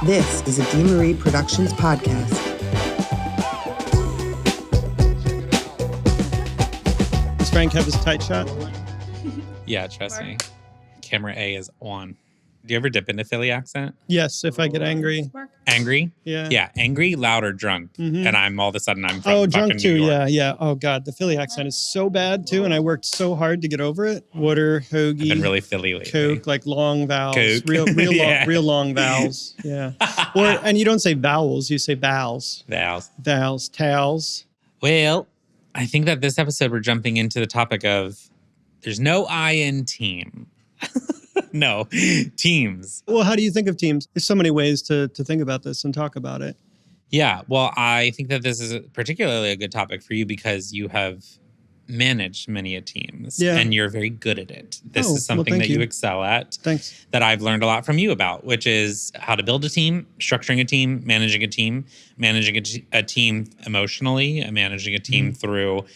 This is a DeMarie Productions podcast. Does Frank have his tight shot? Yeah, trust me. Camera A is on. Do you ever dip into Philly accent? Yes, if I get angry. Angry? Yeah. Yeah, angry, loud, or drunk. Mhm. And I'm all of a sudden I'm from Oh, fucking drunk too. New York. Yeah. Oh, God. The Philly accent is so bad, too. And I worked so hard to get over it. Water, hoagie. I've been really Philly lately. Coke, like long vowels. Coke. Real long vowels. Yeah. And you don't say vowels, you say vowels. Vowels. Towels. Well, I think that this episode we're jumping into the topic of there's no I in team. No, teams. Well, how do you think of teams? There's so many ways to think about this and talk about it. Yeah, well, I think that this is particularly a good topic for you because you have managed many a teams and you're very good at it. This is something that you excel at. Thanks. That I've learned a lot from you about, which is how to build a team, structuring a team, managing a team emotionally, and managing a team through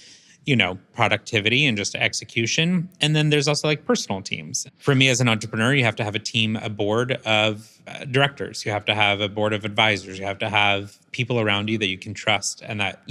productivity and just execution. And then there's also like personal teams. For me as an entrepreneur, you have to have a team, a board of directors. You have to have a board of advisors. You have to have people around you that you can trust and that,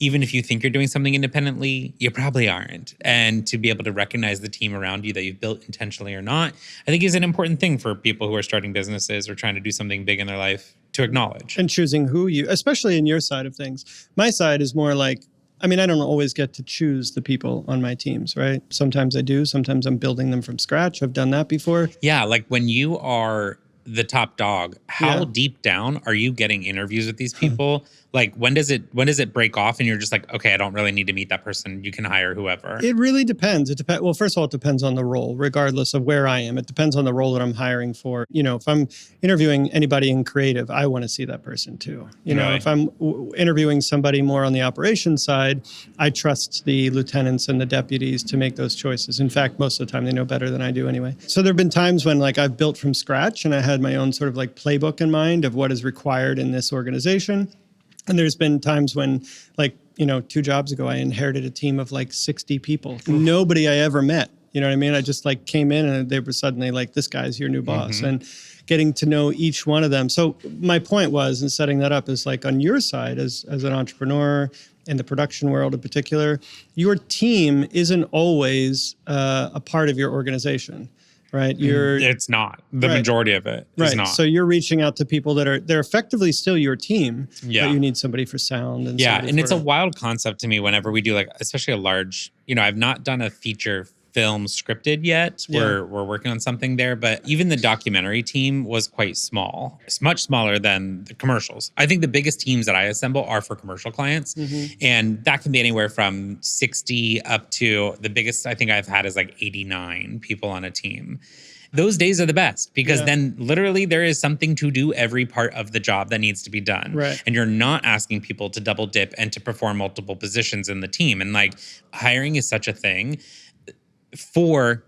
even if you think you're doing something independently, you probably aren't. And to be able to recognize the team around you that you've built intentionally or not, I think is an important thing for people who are starting businesses or trying to do something big in their life to acknowledge. And choosing who you, especially in your side of things. My side is more like, I don't always get to choose the people on my teams, right? Sometimes I do. Sometimes I'm building them from scratch. I've done that before. Yeah, like when you are the top dog, how deep down are you getting interviews with these people? Like when does it break off and you're just like, okay, I don't really need to meet that person. You can hire whoever. It really depends. Well, first of all, it depends on the role, regardless of where I am. It depends on the role that I'm hiring for. If I'm interviewing anybody in creative, I want to see that person too. If I'm interviewing somebody more on the operations side, I trust the lieutenants and the deputies to make those choices. In fact, most of the time they know better than I do anyway. So there have been times when I've built from scratch and I had my own sort of playbook in mind of what is required in this organization. And there's been times when 2 jobs ago, I inherited a team of 60 people. Nobody I ever met. You know what I mean? I just came in and they were suddenly this guy's your new boss and getting to know each one of them. So my point was in setting that up is on your side as an entrepreneur in the production world in particular, your team isn't always a part of your organization. Right. It's not. The majority of it is not. So you're reaching out to people they're effectively still your team. Yeah. But you need somebody for sound. And it's a wild concept to me whenever we do especially a large, I've not done a feature film scripted yet. We're working on something there, but even the documentary team was quite small. It's much smaller than the commercials. I think the biggest teams that I assemble are for commercial clients. And that can be anywhere from 60 up to the biggest I think I've had is 89 people on a team. Those days are the best because then literally there is something to do every part of the job that needs to be done. Right. And you're not asking people to double dip and to perform multiple positions in the team. And hiring is such a thing. For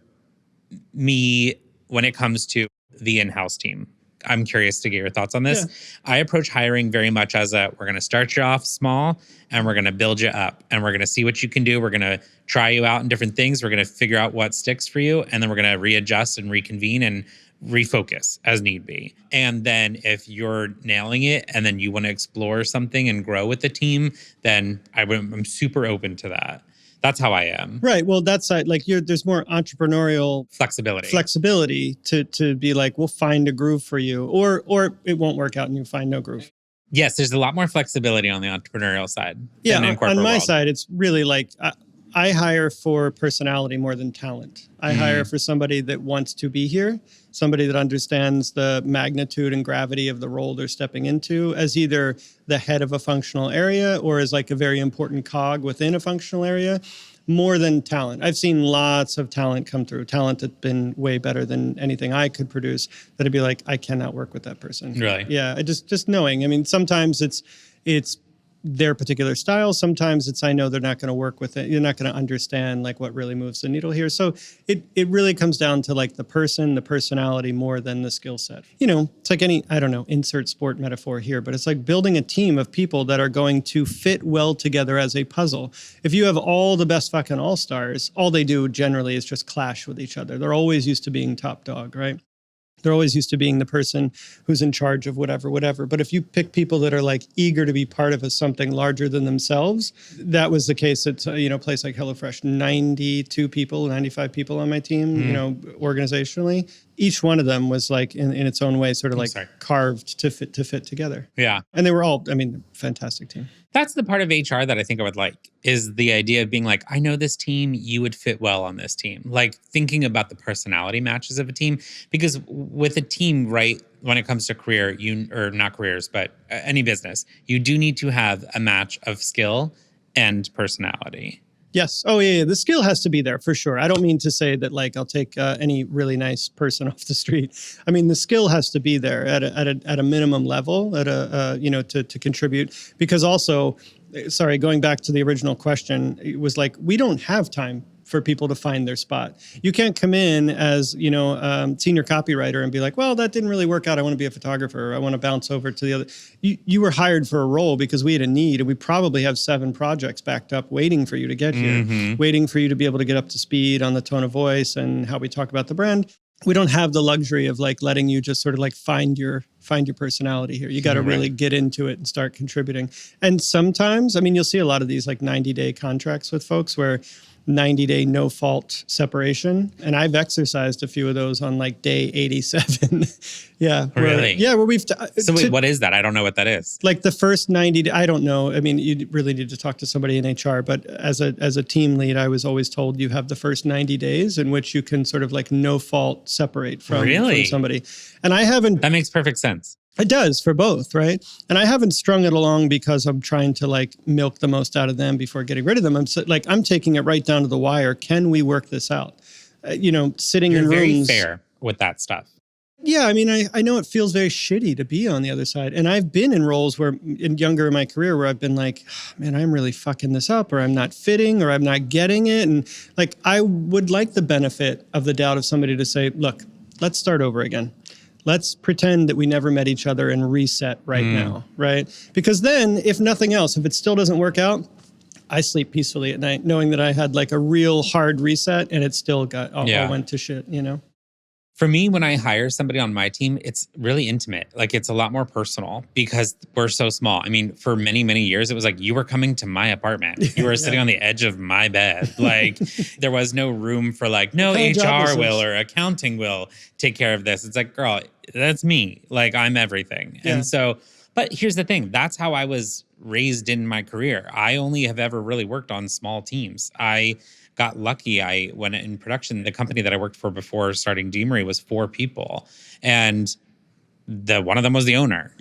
me, when it comes to the in-house team, I'm curious to get your thoughts on this. Yeah. I approach hiring very much as we're going to start you off small and we're going to build you up and we're going to see what you can do. We're going to try you out in different things. We're going to figure out what sticks for you. And then we're going to readjust and reconvene and refocus as need be. And then if you're nailing it and then you want to explore something and grow with the team, then I'm super open to that. That's how I am. Right. Well, that's there's more entrepreneurial flexibility to be we'll find a groove for you, or it won't work out and you find no groove. Yes, there's a lot more flexibility on the entrepreneurial side. Yeah, than in corporate on my world. side, it's really I hire for personality more than talent. I hire for somebody that wants to be here, somebody that understands the magnitude and gravity of the role they're stepping into as either the head of a functional area or as a very important cog within a functional area, more than talent. I've seen lots of talent come through, talent that's been way better than anything I could produce, that'd be I cannot work with that person. Really? Yeah, just knowing. Sometimes it's their particular style. Sometimes it's, I know they're not going to work with it. You're not going to understand what really moves the needle here. So it really comes down to the person, the personality more than the skill set. It's any, insert sport metaphor here, but it's building a team of people that are going to fit well together as a puzzle. If you have all the best fucking all-stars, all they do generally is just clash with each other. They're always used to being top dog, right? They're always used to being the person who's in charge of whatever. But if you pick people that are like eager to be part of something larger than themselves, that was the case at a place like HelloFresh. 92 people, 95 people on my team, organizationally. Each one of them was like in its own way, sort of like carved to fit together. Yeah. And they were all, fantastic team. That's the part of HR that I think I would like, is the idea of being like, I know this team, you would fit well on this team. Like thinking about the personality matches of a team. Because with a team, right, when it comes to career, or not careers, but any business, you do need to have a match of skill and personality. Yes. Oh, yeah. The skill has to be there for sure. I don't mean to say that like I'll take any really nice person off the street. I mean, the skill has to be there at a minimum level, to contribute. Because also, going back to the original question, it was like we don't have time for people to find their spot. You can't come in as, senior copywriter and be like, well, that didn't really work out. I want to be a photographer. Or I want to bounce over to the other. You were hired for a role because we had a need, and we probably have 7 projects backed up waiting for you to get here, waiting for you to be able to get up to speed on the tone of voice and how we talk about the brand. We don't have the luxury of like letting you just sort of like find your personality here. You got to really get into it and start contributing. And sometimes, you'll see a lot of these like 90-day contracts with folks where 90-day no fault separation. And I've exercised a few of those on like day 87. Yeah. Really? Where we've... So wait, what is that? I don't know what that is. Like the first 90 days, I don't know. You really need to talk to somebody in HR, but as a team lead, I was always told you have the first 90 days in which you can sort of like no fault separate from somebody. And I haven't... That makes perfect sense. It does for both, right? And I haven't strung it along because I'm trying to like milk the most out of them before getting rid of them. I'm taking it right down to the wire. Can we work this out? Sitting in rooms. You're very fair with that stuff. Yeah, I know it feels very shitty to be on the other side. And I've been in roles younger in my career where I've been like, man, I'm really fucking this up, or I'm not fitting, or I'm not getting it. And like, I would like the benefit of the doubt of somebody to say, look, let's start over again. Let's pretend that we never met each other and reset right now, right? Because then, if nothing else, if it still doesn't work out, I sleep peacefully at night knowing that I had like a real hard reset and it still all went to shit, For me, when I hire somebody on my team, it's really intimate. Like it's a lot more personal because we're so small. For many, many years, it was like you were coming to my apartment. You were sitting on the edge of my bed. Like there was no room for like, no, HR will or accounting will take care of this. It's like, girl, that's me. Like I'm everything. Yeah. And so, but here's the thing. That's how I was raised in my career. I only have ever really worked on small teams. I got lucky. When in production, the company that I worked for before starting Deamery was 4 people. And one of them was the owner,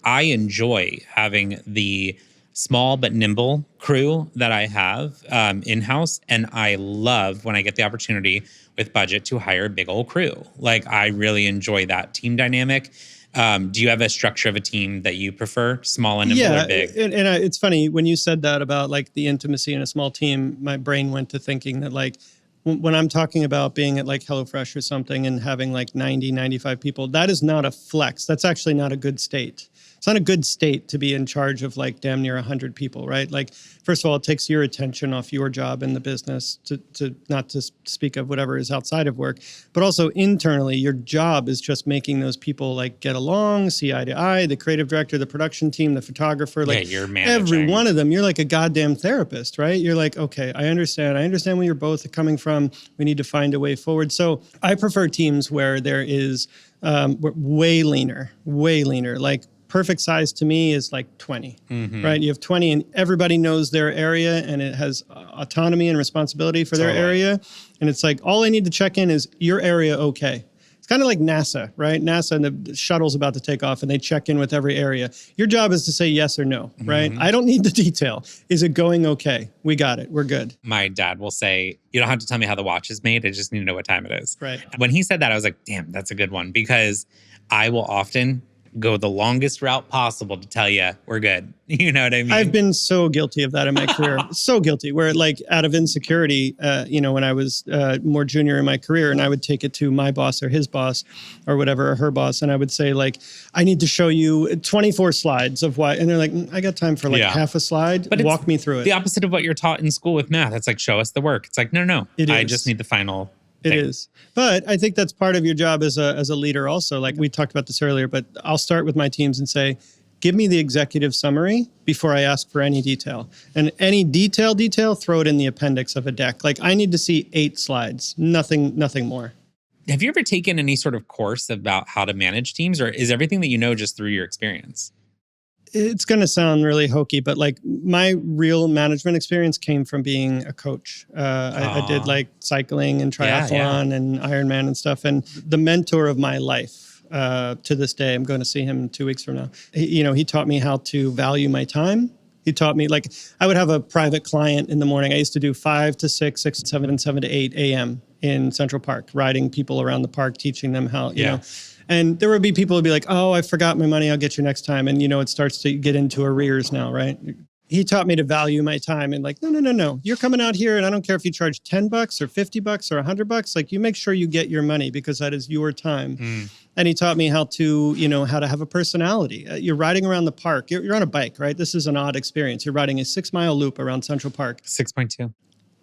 I enjoy having the small but nimble crew that I have in-house. And I love when I get the opportunity with budget to hire a big old crew. Like I really enjoy that team dynamic. Do you have a structure of a team that you prefer, small and nimble or big? And it's funny, when you said that about like the intimacy in a small team, my brain went to thinking that like, when I'm talking about being at like HelloFresh or something and having like 90, 95 people, that is not a flex. That's actually not a good state. It's not a good state to be in charge of like damn near 100 people, right? Like, first of all, it takes your attention off your job in the business to not to speak of whatever is outside of work, but also internally, your job is just making those people like get along, see eye to eye, the creative director, the production team, the photographer, like you're managing. Every one of them, you're like a goddamn therapist, right? You're like, okay, I understand where you're both coming from. We need to find a way forward. So I prefer teams where there is way leaner, like perfect size to me is like 20, right? You have 20 and everybody knows their area and it has autonomy and responsibility for their area. And it's like, all I need to check in is your area okay? It's kind of like NASA, right? NASA and the shuttle's about to take off and they check in with every area. Your job is to say yes or no, right? I don't need the detail. Is it going okay? We got it. We're good. My dad will say, you don't have to tell me how the watch is made. I just need to know what time it is. Right. When he said that, I was like, damn, that's a good one, because I will often go the longest route possible to tell you we're good. You know what I mean? I've been so guilty of that in my career. So guilty. Where like out of insecurity, when I was more junior in my career and I would take it to my boss or his boss or whatever, or her boss. And I would say like, I need to show you 24 slides of why. And they're like, I got time for like half a slide. But walk me through it. The opposite of what you're taught in school with math. It's like, show us the work. It's like, no. I just need the final It is. But I think that's part of your job as a leader also. Like we talked about this earlier, but I'll start with my teams and say, give me the executive summary before I ask for any detail. And any detail, throw it in the appendix of a deck. Like I need to see 8 slides, nothing more. Have you ever taken any sort of course about how to manage teams, or is everything that you know just through your experience? It's going to sound really hokey, but like my real management experience came from being a coach. I did like cycling and triathlon and Ironman and stuff. And the mentor of my life to this day, I'm going to see him 2 weeks from now. He taught me how to value my time. He taught me, like, I would have a private client in the morning. I used to do 5 to 6, 6 to 7, and 7 to 8 a.m. in Central Park, riding people around the park, teaching them how, you know. And there would be people who'd be like, oh, I forgot my money. I'll get you next time. And, it starts to get into arrears now, right? He taught me to value my time and like, no. You're coming out here and I don't care if you charge $10 or $50 or $100. Like you make sure you get your money because that is your time. And he taught me how to, how to have a personality. You're riding around the park. You're on a bike, right? This is an odd experience. You're riding a 6-mile loop around Central Park. 6.2.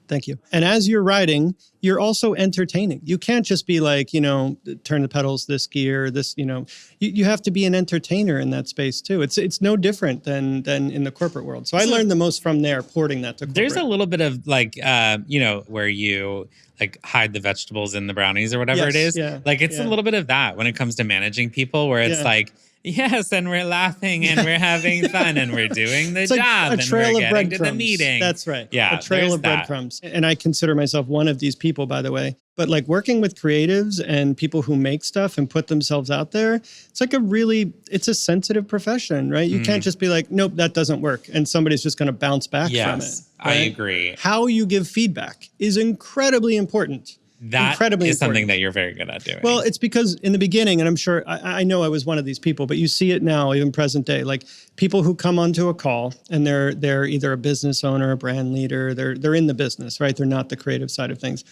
Thank you. And as you're riding, you're also entertaining. You can't just be like, turn the pedals, this gear, this, you have to be an entertainer in that space too. It's no different than in the corporate world. So I learned the most from there, porting that to corporate. There's a little bit of like, where you like hide the vegetables in the brownies or whatever it is. Yeah, like it's a little bit of that when it comes to managing people where it's like, yes, and we're laughing and we're having fun and we're doing the job like a trail and we're of getting to the breadcrumbs. meeting. That's right. Yeah, a trail of breadcrumbs. And I consider myself one of these people, by the way. But like working with creatives and people who make stuff and put themselves out there, it's like it's a sensitive profession, right? You can't just be like, nope, that doesn't work. And somebody's just going to bounce back from it. I agree. How you give feedback is incredibly important. That is something that you're very good at doing. Well, it's because in the beginning, and I'm sure, I know I was one of these people, but you see it now, even present day, like people who come onto a call and they're either a business owner, a brand leader, they're in the business, right? They're not the creative side of things.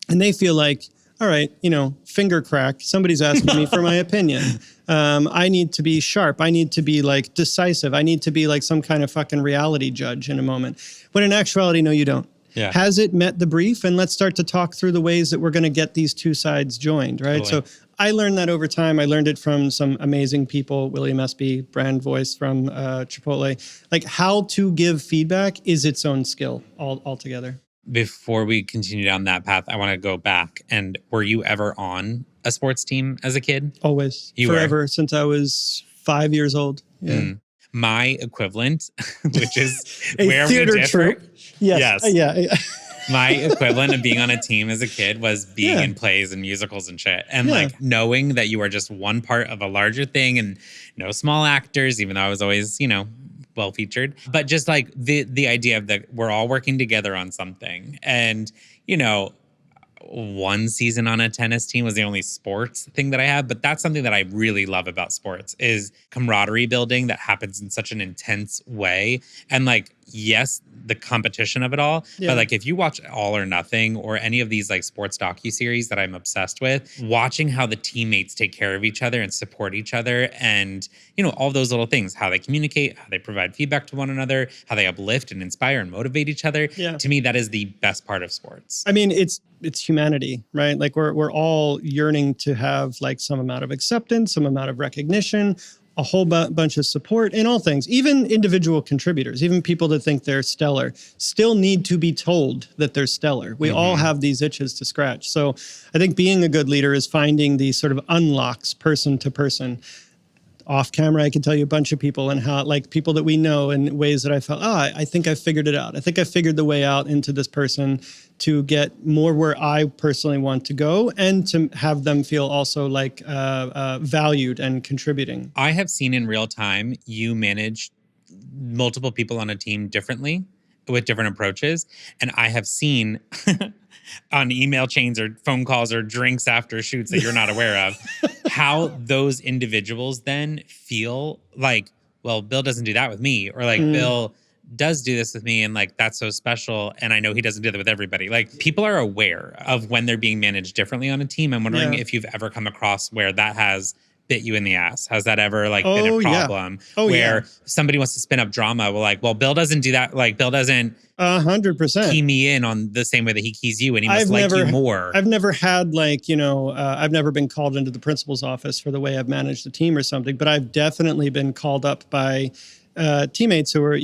And they feel like, all right, finger crack, somebody's asking me for my opinion. I need to be sharp. I need to be like decisive. I need to be like some kind of fucking reality judge in a moment. When in actuality, no, you don't. Yeah. Has it met the brief? And let's start to talk through the ways that we're going to get these two sides joined, right? Totally. So I learned that over time. I learned it from some amazing people, William Espy, brand voice from Chipotle. Like how to give feedback is its own skill altogether. Before we continue down that path, I want to go back. And were you ever on a sports team as a kid? Always. Forever, since I was 5 years old. Yeah. My equivalent, which is a where theater we differ. troupe. Yes. Yeah. My equivalent of being on a team as a kid was being in plays and musicals and shit. And like knowing that you are just one part of a larger thing and no small actors, even though I was always, well featured. But just like the idea of that we're all working together on something. And, one season on a tennis team was the only sports thing that I have. But that's something that I really love about sports is camaraderie building that happens in such an intense way. And like, yes, the competition of it all. Yeah. But like if you watch All or Nothing or any of these like sports docuseries that I'm obsessed with, watching how the teammates take care of each other and support each other and, all those little things, how they communicate, how they provide feedback to one another, how they uplift and inspire and motivate each other. Yeah. To me, that is the best part of sports. I mean, it's humanity, right? Like we're all yearning to have like some amount of acceptance, some amount of recognition, a whole bunch of support in all things. Even individual contributors, even people that think they're stellar, still need to be told that they're stellar. We all have these itches to scratch. So I think being a good leader is finding these sort of unlocks person to person. Off camera, I can tell you a bunch of people and how, like people that we know in ways that I felt, I think I figured it out. I think I figured the way out into this person to get more where I personally want to go and to have them feel also like valued and contributing. I have seen in real time you manage multiple people on a team differently with different approaches. And I have seen on email chains or phone calls or drinks after shoots that you're not aware of, how those individuals then feel like, well, Bill doesn't do that with me, or like Bill does do this with me and like that's so special and I know he doesn't do that with everybody. Like people are aware of when they're being managed differently on a team. I'm wondering if you've ever come across where that has bit you in the ass. Has that ever like been a problem where somebody wants to spin up drama? Well, like, well, Bill doesn't do that. Like Bill doesn't 100%. key me in on the same way that he keys you, and he must like you more. I've never had I've never been called into the principal's office for the way I've managed the team or something, but I've definitely been called up by teammates who are,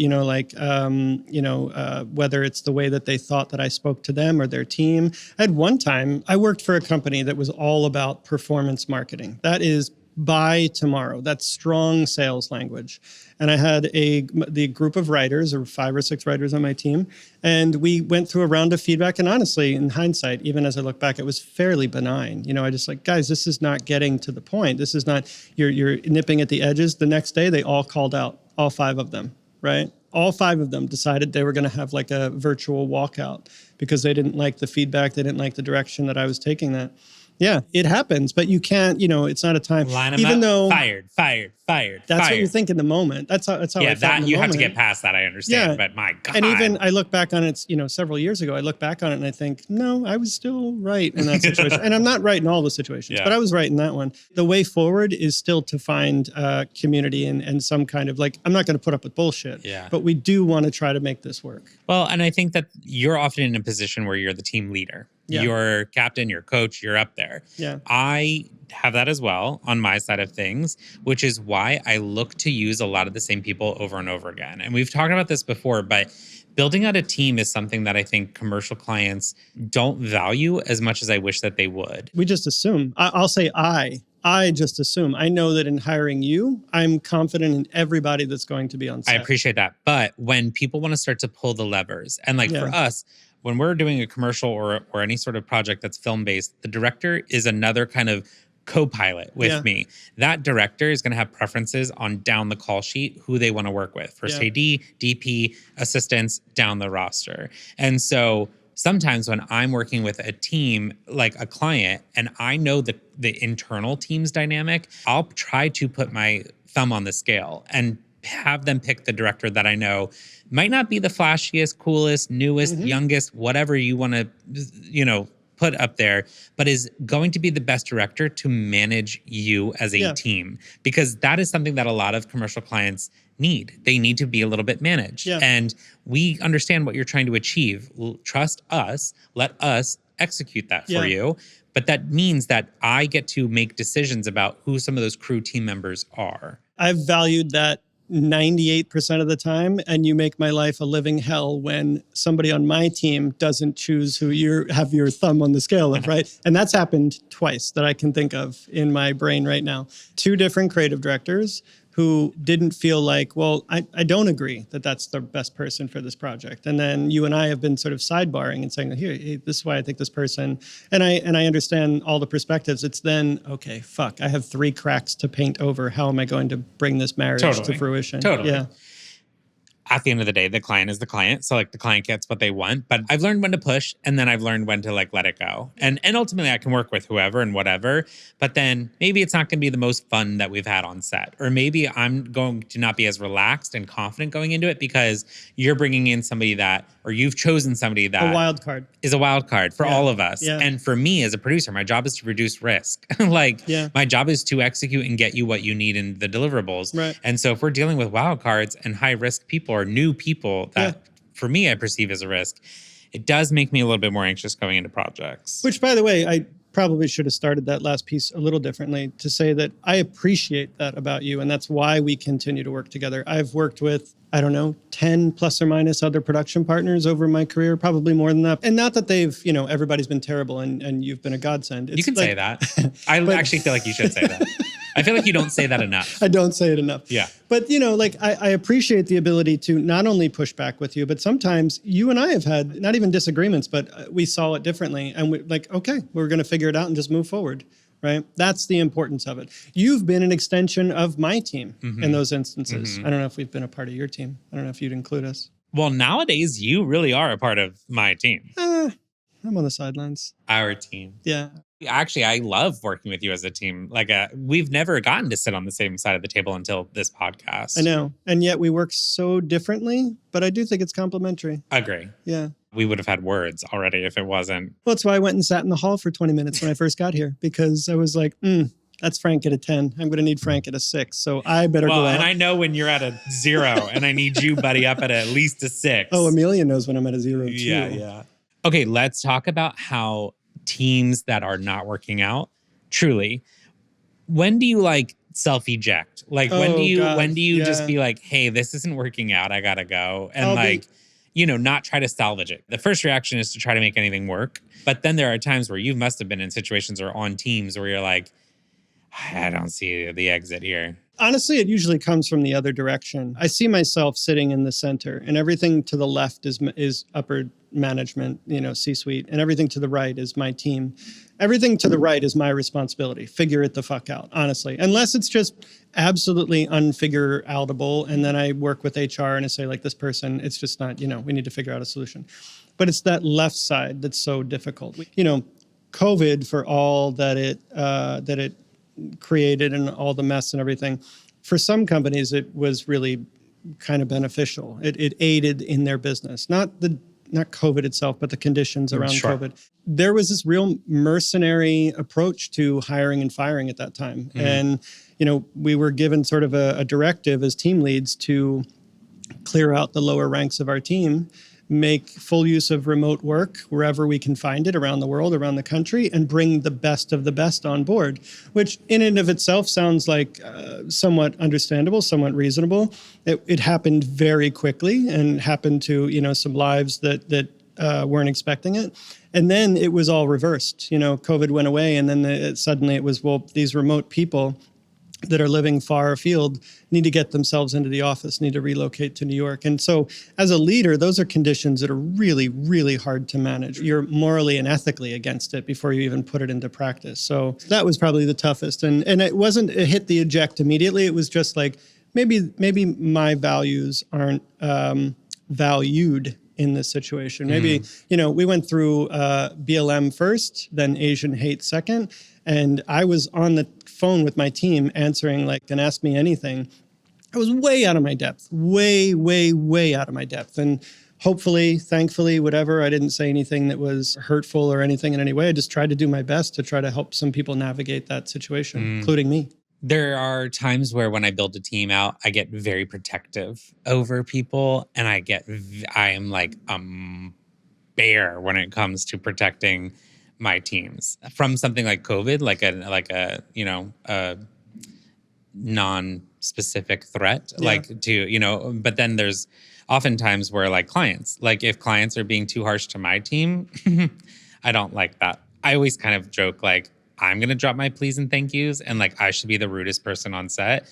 whether it's the way that they thought that I spoke to them or their team. At one time, I worked for a company that was all about performance marketing. That is buy tomorrow. That's strong sales language. And I had the group of writers, or 5 or 6 writers on my team, and we went through a round of feedback. And honestly, in hindsight, even as I look back, it was fairly benign. I just guys, this is not getting to the point. This is not, you're nipping at the edges. The next day, they all called out, all 5 of them, right? All 5 of them decided they were going to have a virtual walkout because they didn't like the feedback. They didn't like the direction that I was taking that. Yeah, it happens, but you can't, it's not a time. Line them even up, though fired. That's what you think in the moment. That's how I felt in the you moment. have to get past that, I understand, Yeah. but my God. And even I look back on it, several years ago, I look back on it and I think, no, I was still right in that situation. And I'm not right in all the situations, but I was right in that one. The way forward is still to find community and some kind of I'm not going to put up with bullshit, but we do want to try to make this work. Well, and I think that you're often in a position where you're the team leader. Yeah. You're captain, you're coach, you're up there. Yeah. I have that as well on my side of things, which is why I look to use a lot of the same people over and over again. And we've talked about this before, but building out a team is something that I think commercial clients don't value as much as I wish that they would. We just assume. I'll say I just assume. I know that in hiring you, I'm confident in everybody that's going to be on set. I appreciate that. But when people want to start to pull the levers, and for us, when we're doing a commercial or any sort of project that's film-based, the director is another kind of co-pilot with me. That director is going to have preferences on down the call sheet who they want to work with. First AD, DP, assistants, down the roster. And so sometimes when I'm working with a team, like a client, and I know the internal team's dynamic, I'll try to put my thumb on the scale and have them pick the director that I know might not be the flashiest, coolest, newest, youngest, whatever you want to, put up there, but is going to be the best director to manage you as a team. Because that is something that a lot of commercial clients need. They need to be a little bit managed. Yeah. And we understand what you're trying to achieve. Trust us. Let us execute that for you. But that means that I get to make decisions about who some of those crew team members are. I've valued that 98% of the time, and you make my life a living hell when somebody on my team doesn't choose who you have your thumb on the scale of, right? And that's happened twice that I can think of in my brain right now. 2 different creative directors who didn't feel like, well, I don't agree that that's the best person for this project. And then you and I have been sort of sidebarring and saying, here, hey, this is why I think this person, and I understand all the perspectives. It's then, okay, fuck, I have 3 cracks to paint over. How am I going to bring this marriage to fruition? Totally. Yeah. At the end of the day, the client is the client. So the client gets what they want, but I've learned when to push, and then I've learned when to let it go. And ultimately I can work with whoever and whatever, but then maybe it's not going to be the most fun that we've had on set. Or maybe I'm going to not be as relaxed and confident going into it because you're bringing in somebody that, or you've chosen somebody that a wild card is a wild card for all of us. Yeah. And for me as a producer, my job is to reduce risk. My job is to execute and get you what you need in the deliverables. Right. And so if we're dealing with wild cards and high risk people or new people that for me, I perceive as a risk, it does make me a little bit more anxious going into projects. Which, by the way, I probably should have started that last piece a little differently to say that I appreciate that about you. And that's why we continue to work together. I've worked with, 10 plus or minus other production partners over my career, probably more than that. And not that they've, everybody's been terrible and you've been a godsend. You can say that. I actually feel like you should say that. I feel like you don't say that enough. I don't say it enough. Yeah. But, I appreciate the ability to not only push back with you, but sometimes you and I have had not even disagreements, but we saw it differently. And we're going to figure it out and just move forward. Right? That's the importance of it. You've been an extension of my team in those instances. I don't know if we've been a part of your team. I don't know if you'd include us. Well, nowadays, you really are a part of my team. I'm on the sidelines. Our team. Yeah. Actually, I love working with you as a team. We've never gotten to sit on the same side of the table until this podcast. I know. And yet we work so differently, but I do think it's complementary. Agree. Yeah. We would have had words already if it wasn't. Well, that's why I went and sat in the hall for 20 minutes when I first got here, because I was like, That's Frank at a 10. I'm going to need Frank at a 6. So I better go out. And I know when you're at a 0 and I need you, buddy, up at least a 6. Oh, Amelia knows when I'm at a 0 too. Yeah. Okay, let's talk about how teams that are not working out, truly, when do you like self-eject? Like when do you just be like, hey, this isn't working out, I gotta go. And not try to salvage it. The first reaction is to try to make anything work. But then there are times where you must have been in situations or on teams where you're like, I don't see the exit here. Honestly, it usually comes from the other direction. I see myself sitting in the center, and everything to the left is upper management, C-suite, and everything to the right is my team. Everything to the right is my responsibility. Figure it the fuck out, honestly. Unless it's just absolutely unfigure outable, and then I work with HR and I say, like, this person, it's just not, we need to figure out a solution. But it's that left side that's so difficult. COVID, for all that it created and all the mess and everything, for some companies it was really kind of beneficial. It aided in their business, not COVID itself, but the conditions around COVID. There was this real mercenary approach to hiring and firing at that time. And we were given sort of a directive as team leads to clear out the lower ranks of our team, make full use of remote work wherever we can find it around the world, around the country, and bring the best of the best on board, which in and of itself sounds like somewhat understandable, somewhat reasonable. It happened very quickly and happened to, some lives that weren't expecting it. And then it was all reversed. COVID went away, and then suddenly it was, well, these remote people that are living far afield need to get themselves into the office, need to relocate to New York. And so as a leader, those are conditions that are really, really hard to manage. You're morally and ethically against it before you even put it into practice. So that was probably the toughest. And it wasn't a hit the eject immediately. It was just like, maybe my values aren't valued in this situation. Maybe, we went through BLM first, then Asian hate second. And I was on the phone with my team answering and ask me anything. I was way out of my depth, way, way, way out of my depth. And hopefully, thankfully, whatever, I didn't say anything that was hurtful or anything in any way. I just tried to do my best to try to help some people navigate that situation, including me. There are times where when I build a team out, I get very protective over people. And I am like a bear when it comes to protecting my teams from something like COVID, like a non-specific threat, but then there's oftentimes where clients, if clients are being too harsh to my team, I don't like that. I always kind of joke, I'm going to drop my please and thank yous. And I should be the rudest person on set.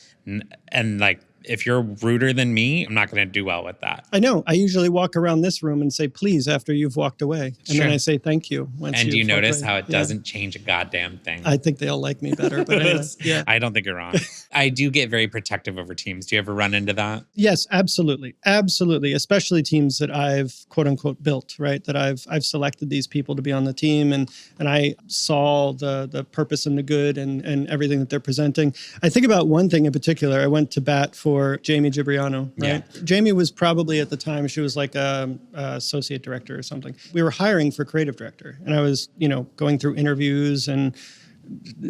And if you're ruder than me, I'm not going to do well with that. I know. I usually walk around this room and say, please, after you've walked away. And then I say, thank you. And you notice how it doesn't change a goddamn thing. I think they all like me better. But anyway, yeah. I don't think you're wrong. I do get very protective over teams. Do you ever run into that? Yes, absolutely. Absolutely. Especially teams that I've quote unquote built, right? That I've selected these people to be on the team and I saw the purpose and the good and everything that they're presenting. I think about one thing in particular. I went to bat for Jamie Gibriano, right? Yeah. Jamie was probably at the time, she was like a associate director or something. We were hiring for creative director. And I was, going through interviews and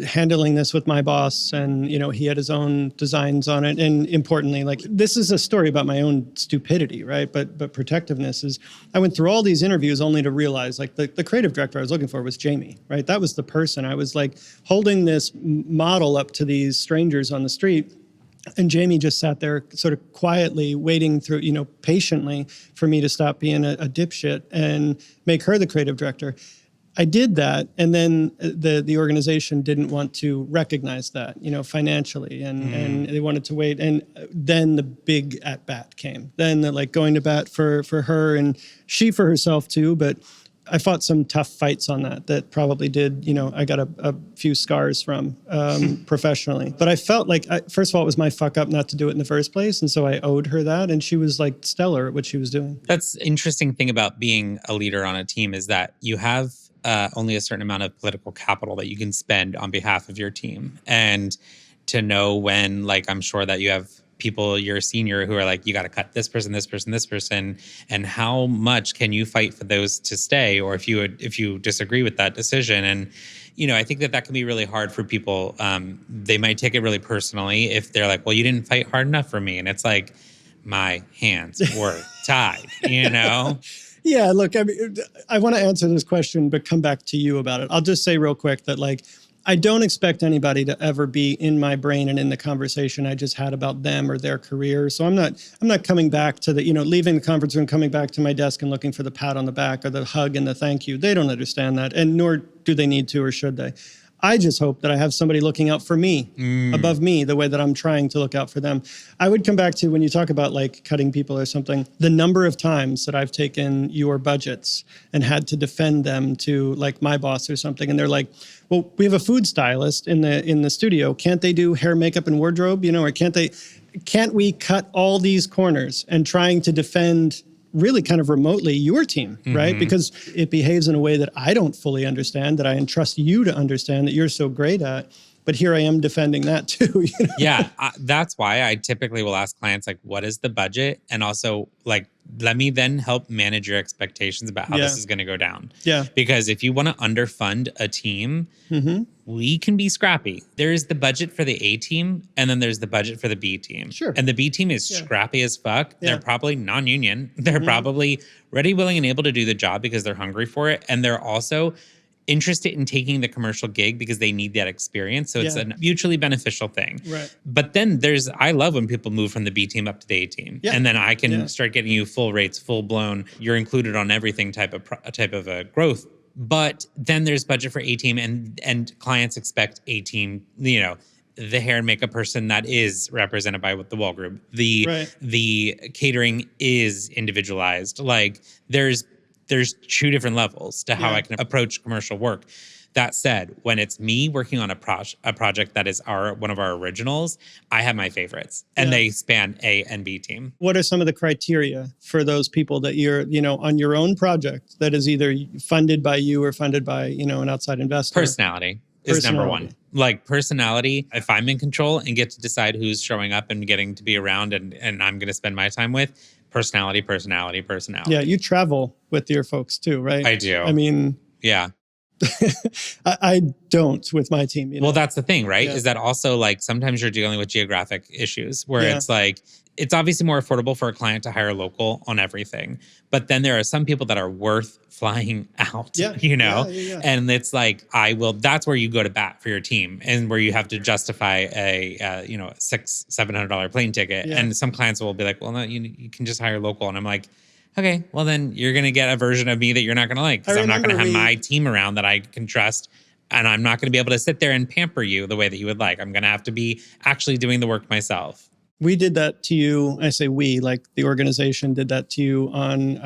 handling this with my boss. And, he had his own designs on it. And importantly, this is a story about my own stupidity, right? But protectiveness is, I went through all these interviews only to realize the creative director I was looking for was Jamie, right? That was the person. I was holding this model up to these strangers on the street. And Jamie just sat there sort of quietly waiting through, patiently for me to stop being a dipshit and make her the creative director. I did that. And then the organization didn't want to recognize that, financially. And they wanted to wait. And then the big at bat came. Then going to bat for her and she for herself too. But I fought some tough fights on that probably did, I got a few scars from professionally. But I felt first of all, it was my fuck up not to do it in the first place. And so I owed her that. And she was stellar at what she was doing. That's the interesting thing about being a leader on a team is that you have only a certain amount of political capital that you can spend on behalf of your team. And to know when, I'm sure that you have people you're senior who are like, you got to cut this person, this person, this person, and how much can you fight for those to stay, or if you disagree with that decision. And I think that can be really hard for people. They might take it really personally if they're like, well, you didn't fight hard enough for me, and it's like, my hands were tied. Yeah, look, I mean, I want to answer this question, but come back to you about it. I'll just say real quick that I don't expect anybody to ever be in my brain and in the conversation I just had about them or their career. So I'm not coming back to the, leaving the conference room, coming back to my desk and looking for the pat on the back or the hug and the thank you. They don't understand that, and nor do they need to or should they. I just hope that I have somebody looking out for me, above me, the way that I'm trying to look out for them. I would come back to when you talk about cutting people or something, the number of times that I've taken your budgets and had to defend them to my boss or something. And they're like, well, we have a food stylist in the studio. Can't they do hair, makeup, and wardrobe? Or can't we cut all these corners and trying to defend really kind of remotely your team, right? Because it behaves in a way that I don't fully understand, that I entrust you to understand, that you're so great at. But here I am defending that too. Yeah, that's why I typically will ask clients, what is the budget? And also, let me then help manage your expectations about how this is going to go down. Yeah. Because if you want to underfund a team, we can be scrappy. There is the budget for the A team, and then there's the budget for the B team. Sure. And the B team is scrappy as fuck. Yeah. They're probably non-union. They're probably ready, willing, and able to do the job because they're hungry for it. And they're also interested in taking the commercial gig because they need that experience. So it's a mutually beneficial thing. Right. But then I love when people move from the B team up to the A team. Yeah. And then I can start getting you full rates, full blown, you're included on everything type of growth. But then there's budget for A team, and clients expect A team, the hair and makeup person that is represented by the wall group. The catering is individualized. There's two different levels to how I can approach commercial work. That said, when it's me working on a project that is one of our originals, I have my favorites, and they span A and B team. What are some of the criteria for those people that you're, on your own project that is either funded by you or funded by, an outside investor? Personality is number one. Personality, if I'm in control and get to decide who's showing up and getting to be around and I'm going to spend my time with, personality. Yeah, you travel with your folks too, right? I do. I mean... Yeah. I don't with my team. Well, that's the thing, right? Yeah. Is that also sometimes you're dealing with geographic issues where it's it's obviously more affordable for a client to hire local on everything. But then there are some people that are worth flying out, And it's that's where you go to bat for your team and where you have to justify a $600-700 plane ticket. Yeah. And some clients will be like, well, no, you can just hire local. And I'm like, okay, well then you're going to get a version of me that you're not going to like, because I'm not going to have my team around that I can trust. And I'm not going to be able to sit there and pamper you the way that you would like. I'm going to have to be actually doing the work myself. We did that to you. I say we, the organization did that to you on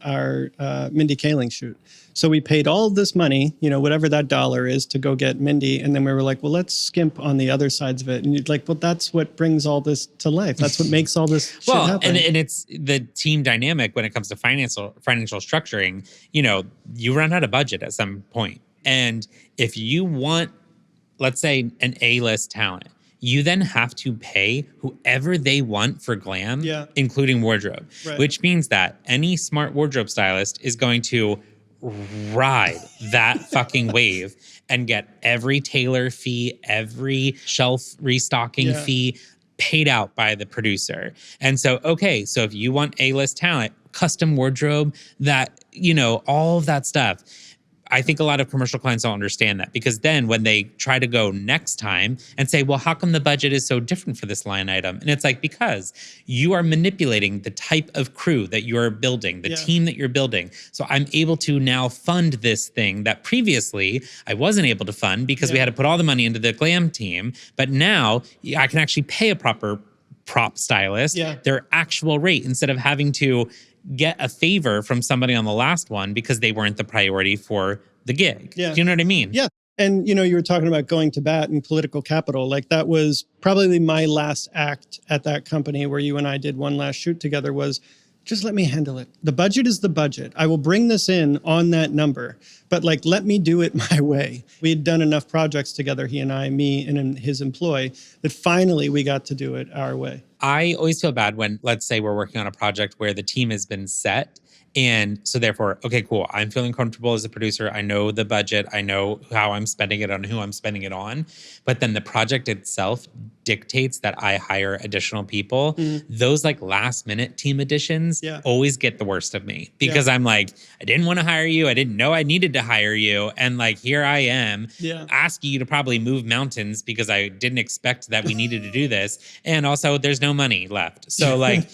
our Mindy Kaling shoot. So we paid all this money, whatever that dollar is, to go get Mindy. And then we were like, well, let's skimp on the other sides of it. And you're like, well, that's what brings all this to life. That's what makes all this shit happen. And it's the team dynamic when it comes to financial structuring. You run out of budget at some point. And if you want, let's say, an A-list talent, you then have to pay whoever they want for glam, including wardrobe, which means that any smart wardrobe stylist is going to ride that fucking wave and get every tailor fee, every shelf restocking fee paid out by the producer. And so, so if you want A-list talent, custom wardrobe, that, all of that stuff, I think a lot of commercial clients don't understand that, because then when they try to go next time and say, well, how come the budget is so different for this line item? And it's because you are manipulating the type of crew that you're building, the team that you're building. So I'm able to now fund this thing that previously I wasn't able to fund because we had to put all the money into the glam team. But now I can actually pay a proper prop stylist their actual rate instead of having to get a favor from somebody on the last one because they weren't the priority for the gig. Yeah. Do you know what I mean? Yeah. And, you were talking about going to bat and political capital. That was probably my last act at that company where you and I did one last shoot together was, just let me handle it. The budget is the budget. I will bring this in on that number, but let me do it my way. We had done enough projects together, he and I, me and his employee, that finally we got to do it our way. I always feel bad when, let's say we're working on a project where the team has been set. And so therefore, okay, cool. I'm feeling comfortable as a producer. I know the budget. I know how I'm spending it on, who I'm spending it on. But then the project itself dictates that I hire additional people. Those like last minute team additions always get the worst of me because I'm like, I didn't want to hire you. I didn't know I needed to hire you. And like, here I am asking you to probably move mountains because I didn't expect that we needed to do this. And also there's no money left. So like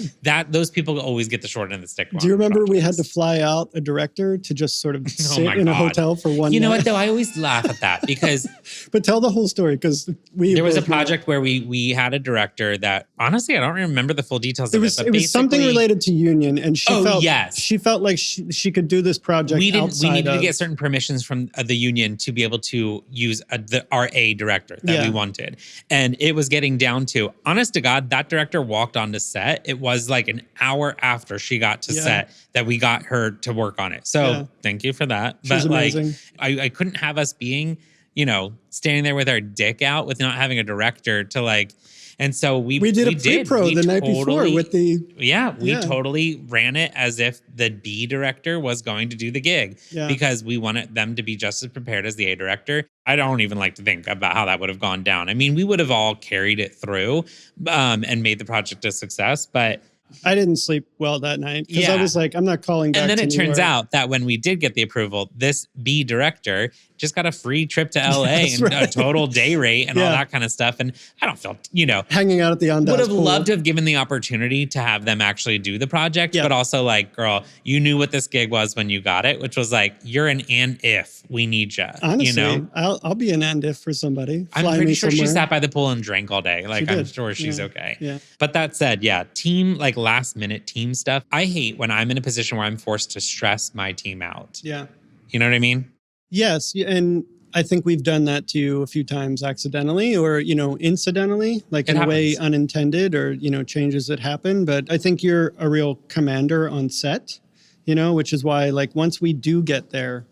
those people always get the short end of the stick. Do you remember we had to fly out a director to just sort of sit in a hotel for one night? You know what though? I always laugh at that because but tell the whole story because there was a project where we had a director that honestly I don't remember the full details of it. But it was something related to union, and she felt like she could do this project. We needed to get certain permissions from the union to be able to use our A director that we wanted, and it was getting down to, honest to God, that director walked onto set. It was like an hour after she got to set that we got her to work on it. So thank you for that. She's amazing. I couldn't have us being, standing there with our dick out with not having a director to like. And so we did a pre-pro the night before with the... we totally ran it as if the B director was going to do the gig because we wanted them to be just as prepared as the A director. I don't even like to think about how that would have gone down. I mean, we would have all carried it through and made the project a success, but... I didn't sleep well that night because I was like, I'm not calling back. And then it turns out that when we did get the approval, this B director just got a free trip to LA and a total day rate and all that kind of stuff. And I don't feel, hanging out at the Andaz would have pool. loved to have given the opportunity to have them actually do the project, but also like, girl, you knew what this gig was when you got it, which was like, you're an and if we need you. Honestly, I'll be an and if for somebody. I'm pretty sure she sat by the pool and drank all day. Like I'm sure she's okay. Yeah. But that said, team, like last minute team stuff. I hate when I'm in a position where I'm forced to stress my team out. Yeah. You know what I mean? Yes. And I think we've done that to you a few times accidentally or, incidentally, like in a way unintended or, changes that happen. But I think you're a real commander on set, which is why like once we do get there,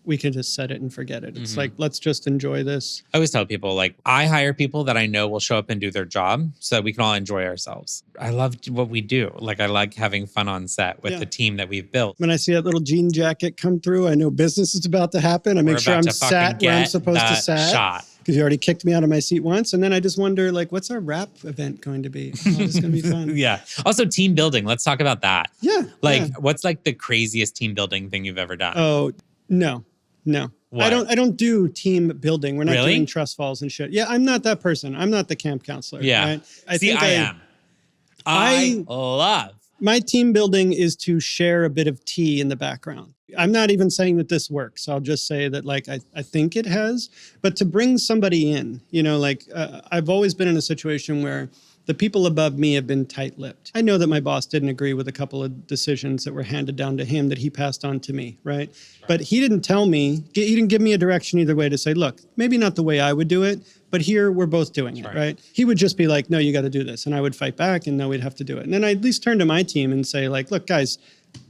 we can just set it and forget it. It's like, let's just enjoy this. I always tell people, like, I hire people that I know will show up and do their job so that we can all enjoy ourselves. I love what we do. Like, I like having fun on set with the team that we've built. When I see that little jean jacket come through, I know business is about to happen. I make sure I'm sat where I'm supposed to sat. Because you already kicked me out of my seat once. And then I just wonder, like, what's our rap event going to be? Oh, it's going to be fun. Also, team building. Let's talk about that. Yeah. What's like the craziest team building thing you've ever done? Oh, no. What? I don't do team building. We're not doing trust falls and shit. Yeah, I'm not that person. I'm not the camp counselor. Yeah. Right? I am. I love. My team building is to share a bit of tea in the background. I'm not even saying that this works. I'll just say that like I think it has. But to bring somebody in, I've always been in a situation where the people above me have been tight-lipped. I know that my boss didn't agree with a couple of decisions that were handed down to him that he passed on to me, right? But he didn't tell me, he didn't give me a direction either way to say, look, maybe not the way I would do it, but here we're both doing it, right? He would just be like, no, you got to do this. And I would fight back and no, we'd have to do it. And then I'd at least turn to my team and say like, look, guys,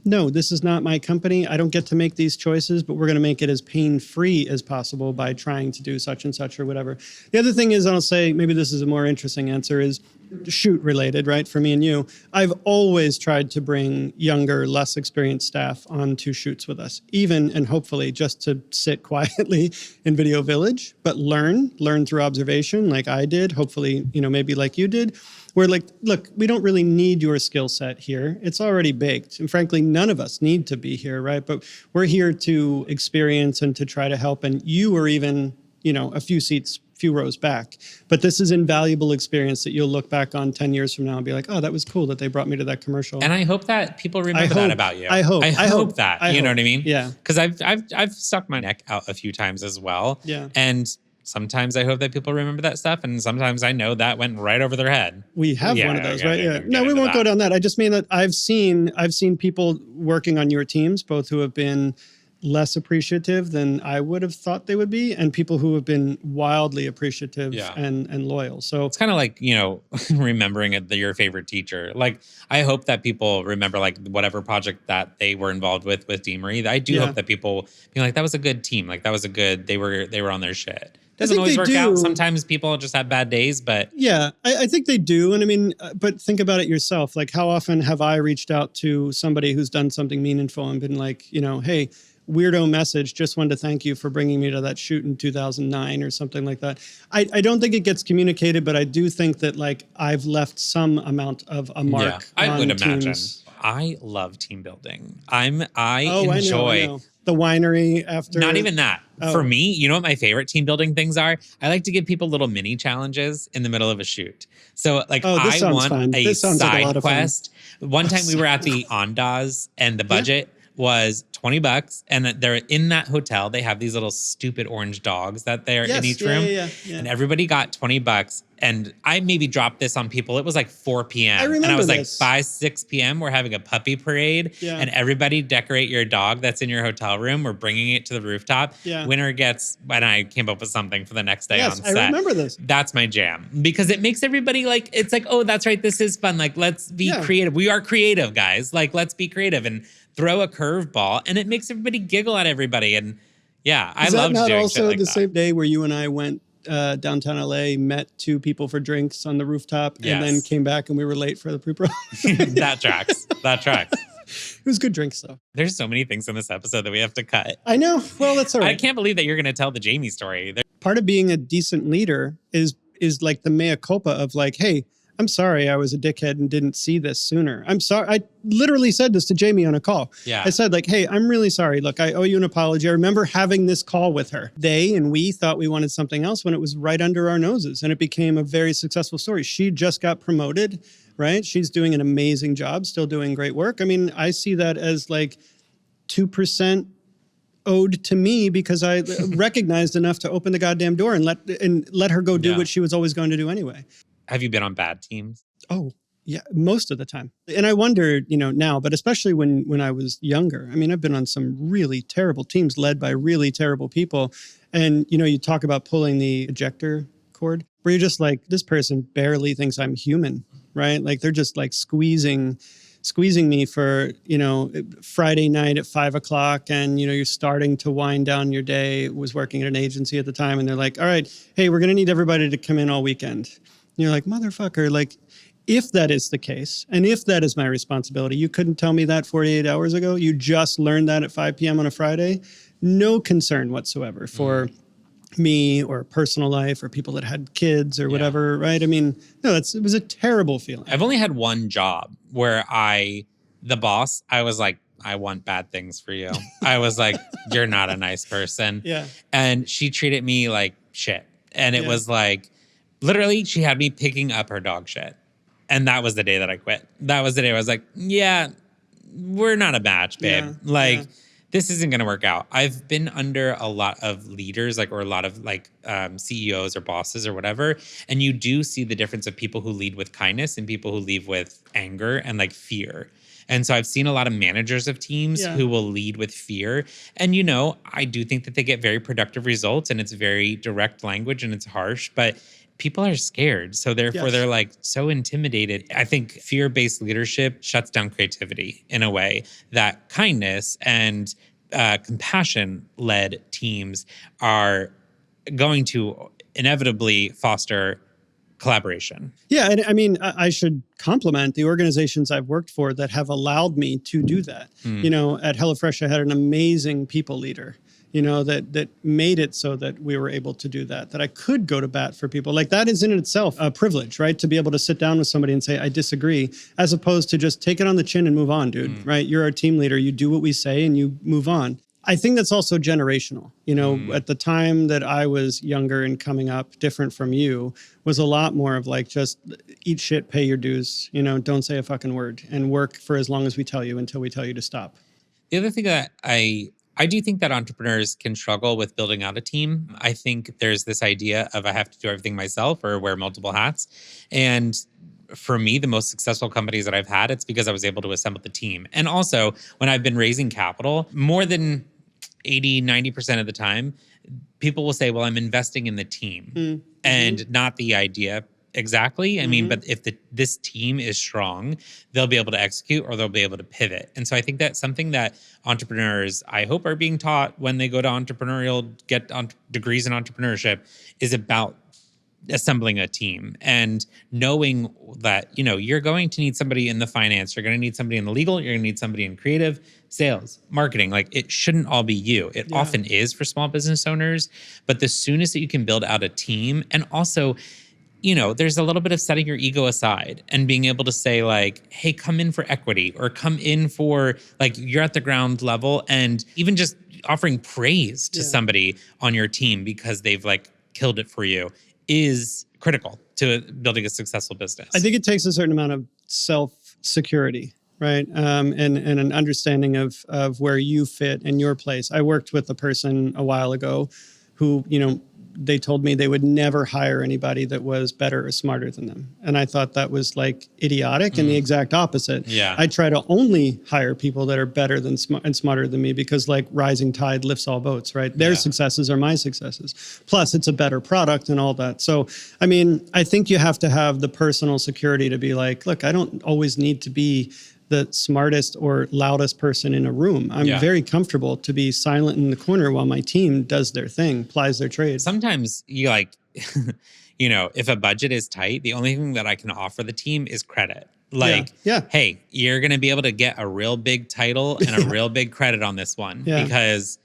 no, this is not my company. I don't get to make these choices, but we're going to make it as pain-free as possible by trying to do such and such or whatever. The other thing is, I'll say, maybe this is a more interesting answer, is shoot related, right? For me and you, I've always tried to bring younger, less experienced staff onto shoots with us, even and hopefully just to sit quietly in Video Village, but learn through observation like I did, hopefully, maybe like you did. We're like, look, we don't really need your skill set here. It's already baked. And frankly, none of us need to be here, right? But we're here to experience and to try to help. And you are even, a few rows back. But this is invaluable experience that you'll look back on 10 years from now and be like, oh, that was cool that they brought me to that commercial. And I hope that people remember that about you. I hope that. You know what I mean? Yeah. Because I've stuck my neck out a few times as well. Yeah. And sometimes I hope that people remember that stuff, and sometimes I know that went right over their head. We have one of those, right? Yeah. No, we won't go down that. I just mean that I've seen people working on your teams, both who have been less appreciative than I would have thought they would be, and people who have been wildly appreciative and loyal. So it's kind of like, remembering your favorite teacher. Like, I hope that people remember like whatever project that they were involved with Deamery. I do hope that people be like, that was a good team. Like that was a good, they were on their shit. Doesn't always work out. Sometimes people just have bad days, but yeah, I think they do. And I mean, but think about it yourself. Like, how often have I reached out to somebody who's done something meaningful and been like, hey, weirdo message, just wanted to thank you for bringing me to that shoot in 2009 or something like that. I don't think it gets communicated, but I do think that like I've left some amount of a mark. I on would teams. imagine. I love team building. I enjoy. I know. The winery after. Not even that. For me, you know what my favorite team building things are? I like to give people little mini challenges in the middle of a shoot. So like I want a side quest. One time we were at the Andaz and the budget was $20, and they're in that hotel. They have these little stupid orange dogs that they're in each room, and everybody got $20. And I maybe dropped this on people. It was like 4 p.m. I remember and I was this. like 5, 6 p.m. We're having a puppy parade, and everybody decorate your dog that's in your hotel room. We're bringing it to the rooftop. Winner gets, and I came up with something for the next day on set. I remember this. That's my jam because it makes everybody like, it's like, oh, that's right. This is fun. Like, let's be creative. We are creative, guys. Like, let's be creative and throw a curveball, and it makes everybody giggle at everybody. And I love doing shit like that. Is that not also the same day where you and I went downtown LA, met 2 people for drinks on the rooftop, and then came back and we were late for the pre-pro? That tracks. It was good drinks though. There's so many things in this episode that we have to cut. I know. Well, that's all right. I can't believe that you're going to tell the Jamie story. Part of being a decent leader is like the mea culpa of like, hey, I'm sorry I was a dickhead and didn't see this sooner. I'm sorry. I literally said this to Jamie on a call. I said like, hey, I'm really sorry. Look, I owe you an apology. I remember having this call with her. They and we thought we wanted something else when it was right under our noses, and it became a very successful story. She just got promoted, right? She's doing an amazing job, still doing great work. I mean, I see that as like 2% owed to me because I recognized enough to open the goddamn door and let her go do what she was always going to do anyway. Have you been on bad teams? Oh, yeah, most of the time. And I wonder, now, but especially when I was younger. I mean, I've been on some really terrible teams led by really terrible people. And, you talk about pulling the ejector cord where you're just like, this person barely thinks I'm human, right? Like they're just like squeezing me for, Friday night at 5:00 and, you're starting to wind down your day. Was working at an agency at the time. And they're like, all right, hey, we're going to need everybody to come in all weekend. And you're like, motherfucker, like, if that is the case, and if that is my responsibility, you couldn't tell me that 48 hours ago. You just learned that at 5 p.m. on a Friday. No concern whatsoever for me or personal life or people that had kids or whatever, right? I mean, no, it was a terrible feeling. I've only had one job where the boss, I was like, I want bad things for you. I was like, you're not a nice person. Yeah. And she treated me like shit. And it was like, literally, she had me picking up her dog shit. And that was the day that I quit. That was the day I was like, yeah, we're not a match, babe. This isn't going to work out. I've been under a lot of leaders, or a lot of CEOs or bosses or whatever. And you do see the difference of people who lead with kindness and people who lead with anger and fear. And so I've seen a lot of managers of teams who will lead with fear. And, I do think that they get very productive results, and it's very direct language and it's harsh, but people are scared. So therefore they're so intimidated. I think fear-based leadership shuts down creativity in a way that kindness and compassion-led teams are going to inevitably foster collaboration. Yeah. And I mean, I should compliment the organizations I've worked for that have allowed me to do that. At HelloFresh, I had an amazing people leader, that made it so that we were able to do that I could go to bat for people. Like that is in itself a privilege, right? To be able to sit down with somebody and say, I disagree, as opposed to just take it on the chin and move on, dude, right? You're our team leader. You do what we say and you move on. I think that's also generational. At the time that I was younger and coming up, different from you, was a lot more of just eat shit, pay your dues, don't say a fucking word and work for as long as we tell you until we tell you to stop. The other thing that I do think that entrepreneurs can struggle with building out a team. I think there's this idea of I have to do everything myself or wear multiple hats. And for me, the most successful companies that I've had, it's because I was able to assemble the team. And also, when I've been raising capital, more than 80, 90% of the time, people will say, well, I'm investing in the team and not the idea exactly. I mean, but if this team is strong, they'll be able to execute or they'll be able to pivot. And so I think that's something that entrepreneurs, I hope, are being taught when they go to get degrees in entrepreneurship, is about assembling a team and knowing that, you're going to need somebody in the finance, you're going to need somebody in the legal, you're going to need somebody in creative, sales, marketing. Like, it shouldn't all be you. It often is for small business owners, but the soonest that you can build out a team, and also, there's a little bit of setting your ego aside and being able to say, like, hey, come in for equity, or come in for, like, you're at the ground level, and even just offering praise to somebody on your team because they've, like, killed it for you is critical to building a successful business. I think it takes a certain amount of self-security, right? And an understanding of where you fit in your place. I worked with a person a while ago who, they told me they would never hire anybody that was better or smarter than them. And I thought that was like idiotic and the exact opposite. Yeah. I try to only hire people that are better than and smarter than me, because like rising tide lifts all boats, right? Their successes are my successes. Plus it's a better product and all that. So, I mean, I think you have to have the personal security to be like, look, I don't always need to be the smartest or loudest person in a room. I'm very comfortable to be silent in the corner while my team does their thing, plies their trade. Sometimes you like, if a budget is tight, the only thing that I can offer the team is credit. Like, hey, you're going to be able to get a real big title and a real big credit on this one because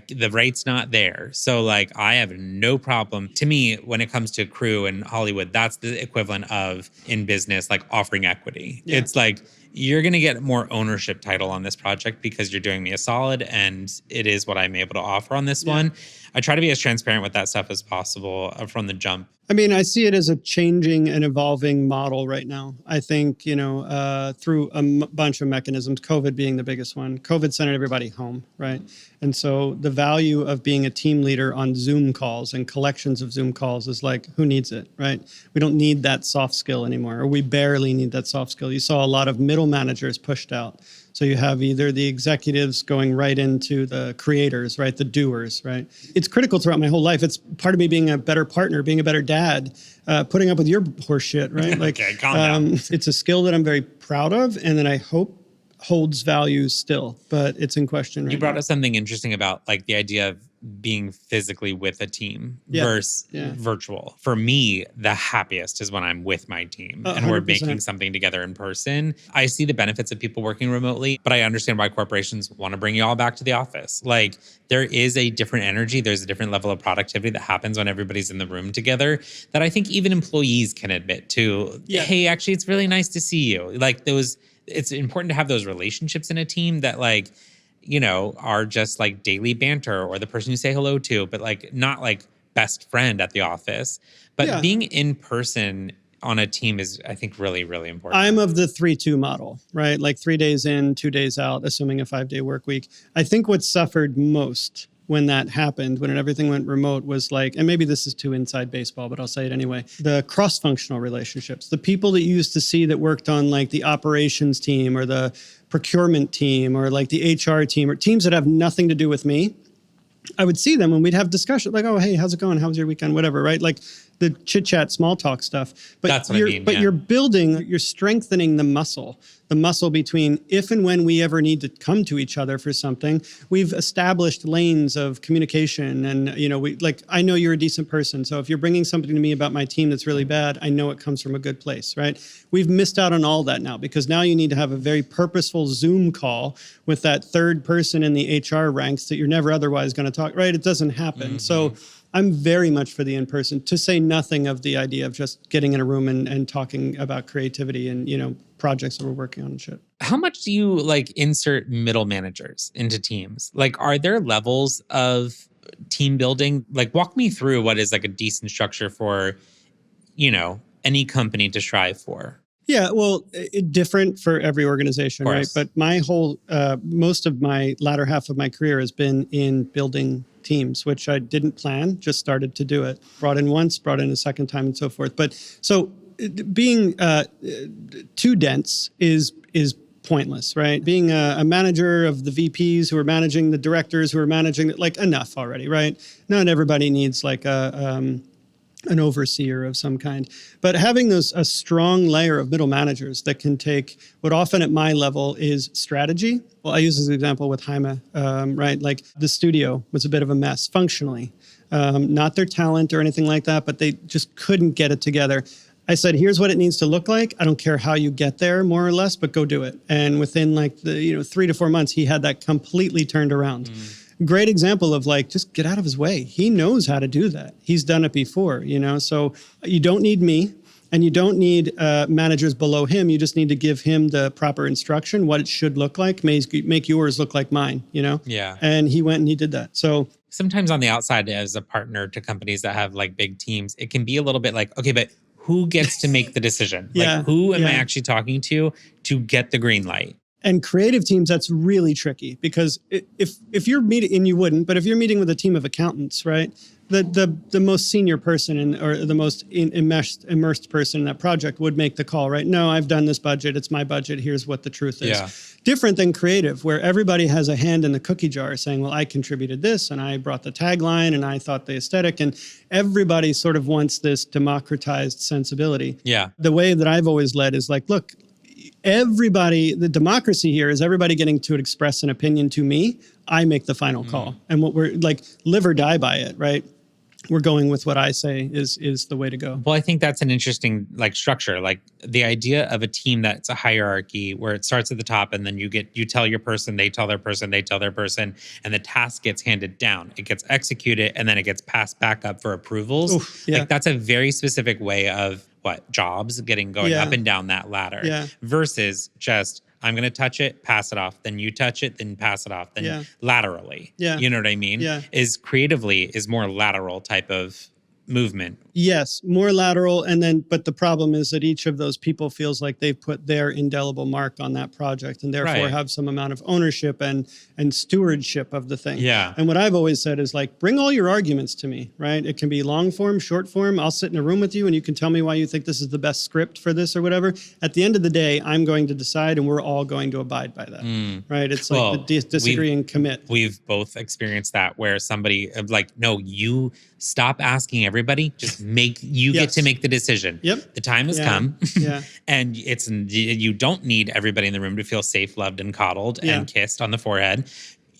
the rate's not there. So like, I have no problem. To me, when it comes to crew in Hollywood, that's the equivalent of, in business, like offering equity. It's like, you're going to get more ownership title on this project because you're doing me a solid, and it is what I'm able to offer on this one. I try to be as transparent with that stuff as possible from the jump. I mean, I see it as a changing and evolving model right now. I think, through a bunch of mechanisms, COVID being the biggest one. COVID sent everybody home, right? And so the value of being a team leader on Zoom calls and collections of Zoom calls is like, who needs it, right? We don't need that soft skill anymore, or we barely need that soft skill. You saw a lot of middle managers pushed out. So you have either the executives going right into the creators, right? The doers, right? It's critical throughout my whole life. It's part of me being a better partner, being a better dad, putting up with your horse shit, right? Like, okay, calm down. It's a skill that I'm very proud of, and that I hope holds value still, but it's in question right You brought now. up something interesting about like the idea of being physically with a team versus virtual. For me, the happiest is when I'm with my team and we're 100%. making something together in person. I see the benefits of people working remotely, but I understand why corporations want to bring you all back to the office. Like, there is a different energy. There's a different level of productivity that happens when everybody's in the room together that I think even employees can admit to. Hey, actually, it's really nice to see you. Like, it's important to have those relationships in a team that like, are just like daily banter, or the person you say hello to, but like not like best friend at the office. But being in person on a team is, I think, really, really important. I'm of the 3-2 model, right? Like 3 days in, 2 days out, assuming a 5-day work week. I think what suffered most when that happened, when everything went remote, was like, and maybe this is too inside baseball, but I'll say it anyway, the cross-functional relationships. The people that you used to see that worked on like the operations team or the procurement team or like the HR team, or teams that have nothing to do with me, I would see them and we'd have discussion like, oh, hey, how's it going? How was your weekend? Whatever, right? Like the chit chat, small talk stuff. But that's what I mean. But you're strengthening the muscle between if and when we ever need to come to each other for something. We've established lanes of communication, and I know you're a decent person. So if you're bringing something to me about my team that's really bad, I know it comes from a good place, right? We've missed out on all that now, because now you need to have a very purposeful Zoom call with that third person in the HR ranks that you're never otherwise going to talk, right? It doesn't happen. So I'm very much for the in-person, to say nothing of the idea of just getting in a room and talking about creativity and, projects that we're working on and shit. How much do you like insert middle managers into teams? Like, are there levels of team building? Like, walk me through what is like a decent structure for, any company to strive for. Yeah, well, different for every organization, right? But my whole, most of my latter half of my career has been in building teams, which I didn't plan, just started to do it. Brought in once, brought in a second time, and so forth. But so being too dense is pointless, right? Being a manager of the VPs who are managing the directors who are managing, like, enough already, right? Not everybody needs like a an overseer of some kind. But having a strong layer of middle managers that can take what often at my level is strategy. Well, I use this example with shammmme, right? Like the studio was a bit of a mess functionally. Not their talent or anything like that, but they just couldn't get it together. I said, here's what it needs to look like. I don't care how you get there, more or less, but go do it. And within like 3 to 4 months, he had that completely turned around. Great example of like, just get out of his way. He knows how to do that. He's done it before, So you don't need me and you don't need managers below him. You just need to give him the proper instruction, what it should look like, make yours look like mine, Yeah. And he went and he did that. So sometimes on the outside as a partner to companies that have like big teams, it can be a little bit like, okay, but who gets to make the decision? Like who am I actually talking to get the green light? And creative teams, that's really tricky because if you're meeting, and you wouldn't, but if you're meeting with a team of accountants, right, the most senior person or the most immersed person in that project would make the call, right? No, I've done this budget. It's my budget. Here's what the truth is. Yeah. Different than creative, where everybody has a hand in the cookie jar saying, well, I contributed this and I brought the tagline and I thought the aesthetic, and everybody sort of wants this democratized sensibility. Yeah. The way that I've always led is like, look, everybody, the democracy here is everybody getting to express an opinion to me. I make the final call. And what we're like, live or die by it, right? We're going with what I say is the way to go. Well, I think that's an interesting like structure. Like the idea of a team that's a hierarchy where it starts at the top and then you tell your person, they tell their person, they tell their person, and the task gets handed down. It gets executed and then it gets passed back up for approvals. Oof, yeah. Like that's a very specific way of jobs going up and down that ladder versus just I'm going to touch it, pass it off, then you touch it, then pass it off, then laterally. Yeah. You know what I mean? Yeah. Is creatively more lateral type of movement. Yes, more lateral. But the problem is that each of those people feels like they've put their indelible mark on that project and therefore have some amount of ownership and stewardship of the thing. Yeah. And what I've always said is like, bring all your arguments to me, right? It can be long form, short form. I'll sit in a room with you and you can tell me why you think this is the best script for this or whatever. At the end of the day, I'm going to decide and we're all going to abide by that, right? It's like the disagree and commit. We've both experienced that where somebody like, no, you stop asking everybody, just get to make the decision. Yep. The time has come. Yeah. And you don't need everybody in the room to feel safe, loved, and coddled and kissed on the forehead.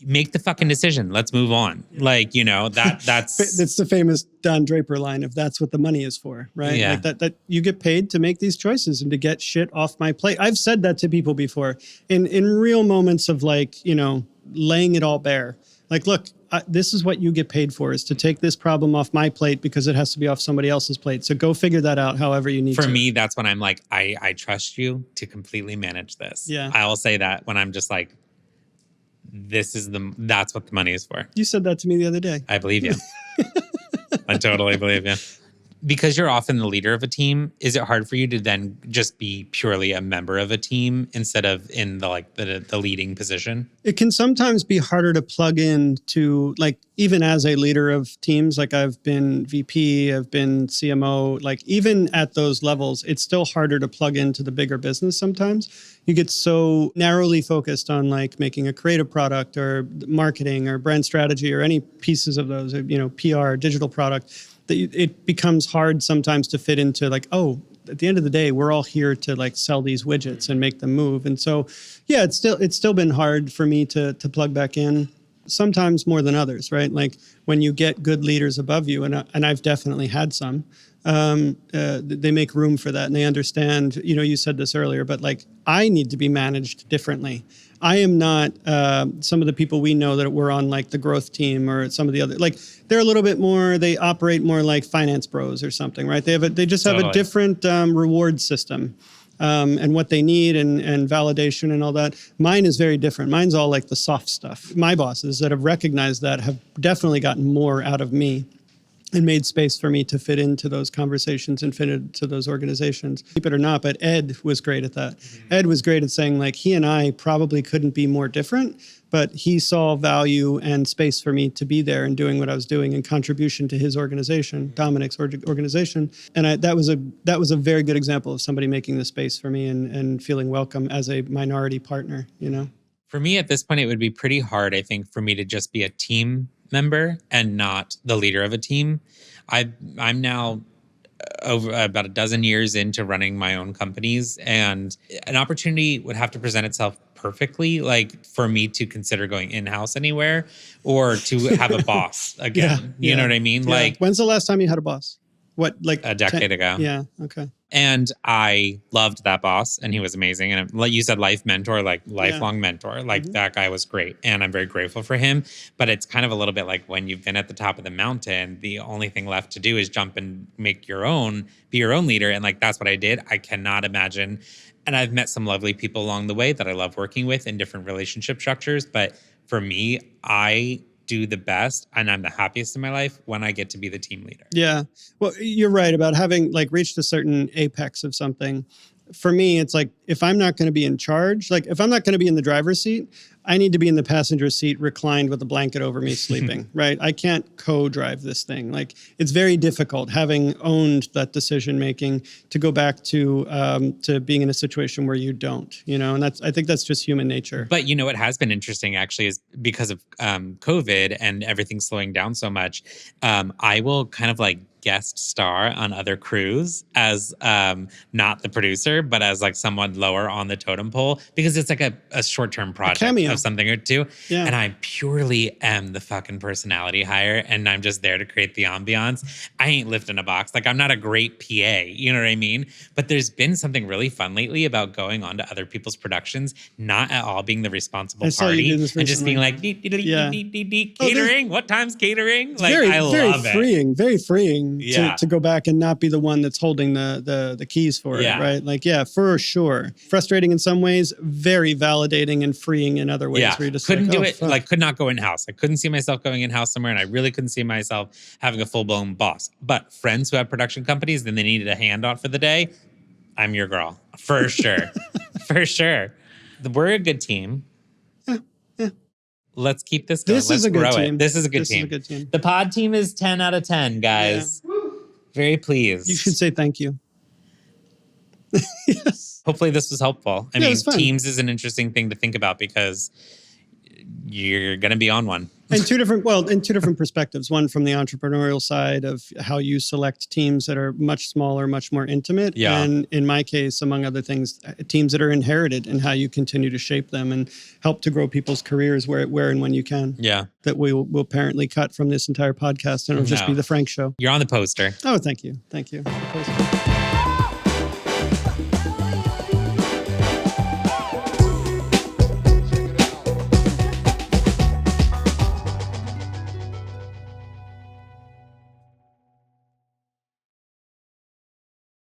Make the fucking decision. Let's move on. Like, that's that's the famous Don Draper line of that's what the money is for, right? Yeah. Like that you get paid to make these choices and to get shit off my plate. I've said that to people before in real moments of like, laying it all bare. Like, look, this is what you get paid for, is to take this problem off my plate because it has to be off somebody else's plate. So go figure that out however you need to. For me, that's when I'm like, I trust you to completely manage this. Yeah. I will say that when I'm just like, that's what the money is for. You said that to me the other day. I believe you. I totally believe you. Because you're often the leader of a team, is it hard for you to then just be purely a member of a team instead of in the leading position? It can sometimes be harder to plug in to, like, even as a leader of teams, like I've been VP, I've been CMO, like even at those levels, it's still harder to plug into the bigger business sometimes. You get so narrowly focused on like making a creative product or marketing or brand strategy or any pieces of those, PR, digital product, that it becomes hard sometimes to fit into like, oh, at the end of the day, we're all here to like sell these widgets and make them move. And so, yeah, it's still been hard for me to plug back in, sometimes more than others, right? Like when you get good leaders above you, and I've definitely had some, they make room for that and they understand, you said this earlier, but like I need to be managed differently. I am not some of the people we know that were on like the growth team or some of the other, like they're a little bit more, they operate more like finance bros or something, right? They just have a different reward system and what they need and validation and all that. Mine is very different. Mine's all like the soft stuff. My bosses that have recognized that have definitely gotten more out of me and made space for me to fit into those conversations and fit into those organizations. Keep it or not, but Ed was great at that. Mm-hmm. Ed was great at saying like, he and I probably couldn't be more different, but he saw value and space for me to be there and doing what I was doing in contribution to his organization, Dominic's organization. And that was a very good example of somebody making the space for me and feeling welcome as a minority partner, For me at this point, it would be pretty hard, I think, for me to just be a team member and not the leader of a team. I'm now over about a dozen years into running my own companies, and an opportunity would have to present itself perfectly, like for me to consider going in-house anywhere or to have a boss again. You know what I mean? Yeah. Like, when's the last time you had a boss? What, like a decade ago? Yeah. Okay. And I loved that boss, and he was amazing. And like you said, life mentor, like lifelong mentor, like that guy was great. And I'm very grateful for him. But it's kind of a little bit like when you've been at the top of the mountain, the only thing left to do is jump and make your own, be your own leader. And like, that's what I did. I cannot imagine. And I've met some lovely people along the way that I love working with in different relationship structures. But for me, I do the best and I'm the happiest in my life when I get to be the team leader. Yeah. Well, you're right about having like reached a certain apex of something. For me, it's like, if I'm not going to be in charge, like if I'm not going to be in the driver's seat, I need to be in the passenger seat reclined with a blanket over me sleeping, right? I can't co-drive this thing. Like it's very difficult having owned that decision making to go back to being in a situation where you don't, you know, and I think that's just human nature. But you know, what has been interesting actually is because of COVID and everything slowing down so much, I will kind of like guest star on other crews as not the producer, but as like someone lower on the totem pole, because it's like a short-term project of something or two. Yeah. And I purely am the fucking personality hire, and I'm just there to create the ambiance. I ain't lifting a box. Like I'm not a great PA, you know what I mean? But there's been something really fun lately about going on to other people's productions, not at all being the responsible party, and just being like, catering, what time's catering? Like I love it. Very freeing. To go back and not be the one that's holding the keys for it, right? Like, yeah, for sure. Frustrating in some ways, very validating and freeing in other ways. Where you just couldn't do it, fuck. Like could not go in-house. I couldn't see myself going in-house somewhere, and I really couldn't see myself having a full-blown boss. But friends who have production companies, then they needed a handout for the day, I'm your girl. For sure. For sure. We're a good team. Let's keep this going. Let's grow it. This is a good team. The pod team is 10 out of 10, guys. Yeah. Very pleased. You should say thank you. Yes. Hopefully this was helpful. I mean, teams is an interesting thing to think about because you're going to be on one. In two different perspectives. One from the entrepreneurial side of how you select teams that are much smaller, much more intimate. Yeah. And in my case, among other things, teams that are inherited and how you continue to shape them and help to grow people's careers where and when you can. Yeah. That we'll apparently cut from this entire podcast, and it'll just be the Frank show. You're on the poster. Oh, thank you. Thank you.